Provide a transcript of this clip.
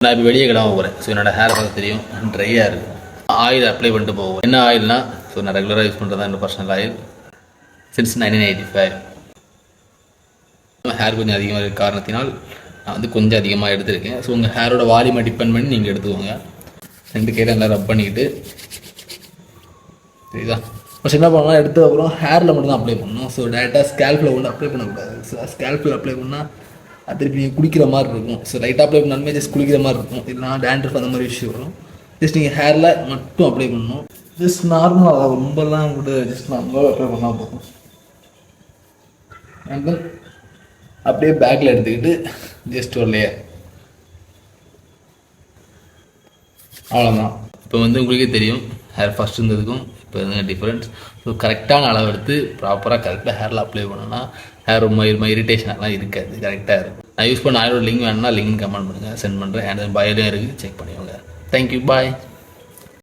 நான் இப்போ வெளியே கிளம்ப போகிறேன். ஸோ என்னோடய ஹேர் பார்த்து தெரியும், ட்ரையாக இருக்கும். ஆயில் அப்ளை பண்ணிட்டு போவோம். என்ன ஆயில்னா, ஸோ நான் ரெகுலராக யூஸ் பண்ணுறது தான் என்னோட பர்சனல் ஆயில். சின்ஸ் 1985 ஹேர் கொஞ்சம் அதிகமாக இருக்க காரணத்தினால் நான் வந்து கொஞ்சம் அதிகமாக எடுத்திருக்கேன். ஸோ உங்கள் ஹேரோட வால்யூமை டிபெண்ட் பண்ணி நீங்கள் எடுத்துக்கோங்க. 2 கையில் நல்லா ரப் பண்ணிக்கிட்டு சரிதா. ஃபஸ்ட் என்ன பண்ணலாம், எடுத்து அப்புறம் ஹேரில் மட்டும் தான் அப்ளை பண்ணணும். ஸோ டேரெக்டாக ஸ்கேல்பில் ஒன்று அப்ளை பண்ணக்கூடாது. ஸோ ஸ்கேல்பில் அப்ளை பண்ணால் அது திருப்பி நீங்கள் குளிக்கிற மாதிரி இருக்கும். ஸோ லைட்டாக அப்ளை பண்ணாலுமே ஜஸ்ட் குளிக்கிற மாதிரி இருக்கும். இல்லைனா டேண்ட்ரஃப் அந்த மாதிரி விஷயம் வரும். ஜஸ்ட் நீங்கள் ஹேரில் மட்டும் அப்ளை பண்ணணும். ஜஸ்ட் நார்மலாக ரொம்பலாம் கூட ஜஸ்ட் நார்மலாக அப்ளை பண்ணால் போதும். அண்ட் தென் அப்படியே பேக்கில் எடுத்துக்கிட்டு ஜஸ்ட் ஒரு லேயர், அவ்வளோதான். இப்போ வந்து உங்களுக்கே தெரியும் ஹேர் ஃபஸ்ட் இருந்ததுக்கும் இப்போ இருந்த டிஃப்ரென்ஸ். ஸோ கரெக்டான அளவு எடுத்து ப்ராப்பராக கரெக்டாக ஹேரில் அப்ளை பண்ணோன்னா ஹேர் ரொம்ப இரிட்டேஷனெல்லாம் இருக்காது, கரெக்டாக இருக்கும். நான் யூஸ் பண்ண ஆயிலோட லிங்க் வேணும்னா லிங்க் கமெண்ட் பண்ணுங்கள், சென்ட் பண்ணுறேன். அண்ட் பயோலையும் இருக்குது, செக் பண்ணிக்கோங்க. தேங்க்யூ, பாய்.